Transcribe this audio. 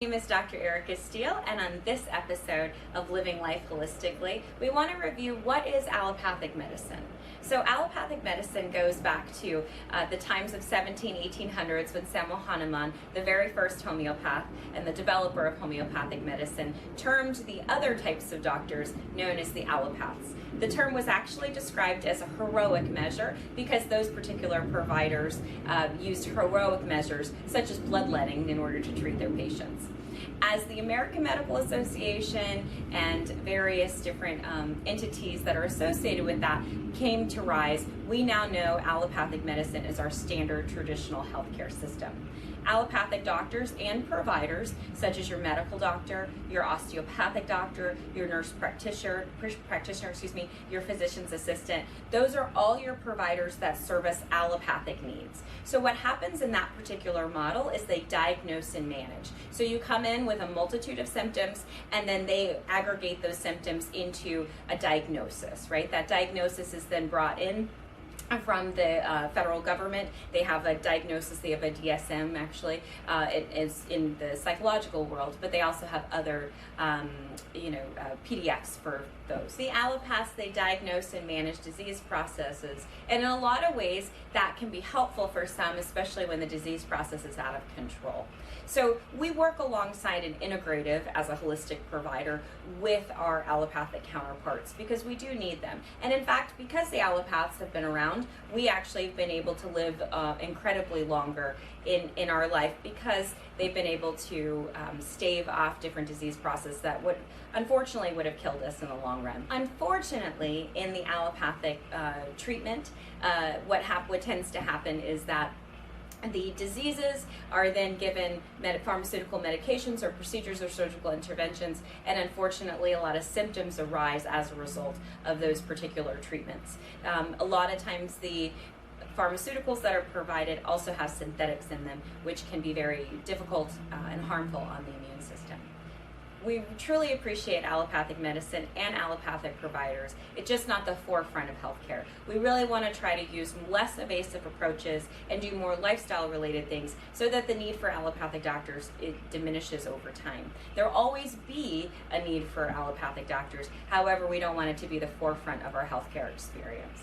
My name is Dr. Erica Steele, and on this episode of Living Life Holistically, we want to review what is allopathic medicine. So allopathic medicine goes back to the times of 1800s when Samuel Hahnemann, the very first homeopath and the developer of homeopathic medicine, termed the other types of doctors known as the Allopaths. The term was actually described as a heroic measure because those particular providers used heroic measures such as bloodletting in order to treat their patients. As the American Medical Association and various different entities that are associated with that came to rise, we now know allopathic medicine is our standard traditional healthcare system. Allopathic doctors and providers, such as your medical doctor, your osteopathic doctor, your nurse practitioner, your physician's assistant, those are all your providers that service allopathic needs. So what happens in that particular model is they diagnose and manage. So you come in with a multitude of symptoms, and then they aggregate those symptoms into a diagnosis, right? That diagnosis is then brought in from the federal government. They have a diagnosis, they have a DSM actually, it is in the psychological world, but they also have other PDFs for those. The Allopaths, they diagnose and manage disease processes, and in a lot of ways that can be helpful for some, especially when the disease process is out of control. So we work alongside an integrative as a holistic provider with our allopathic counterparts because we do need them. And in fact, because the Allopaths have been around, we actually have been able to live incredibly longer in our life because they've been able to stave off different disease processes that would have killed us in the long run. Unfortunately, in the allopathic treatment, what tends to happen is that the diseases are then given pharmaceutical medications or procedures or surgical interventions, and unfortunately a lot of symptoms arise as a result of those particular treatments. A lot of times the pharmaceuticals that are provided also have synthetics in them, which can be very difficult and harmful on the immune system. We truly appreciate allopathic medicine and allopathic providers. It's just not the forefront of healthcare. We really want to try to use less invasive approaches and do more lifestyle related things so that the need for allopathic doctors, it diminishes over time. There'll always be a need for allopathic doctors. However, we don't want it to be the forefront of our healthcare experience.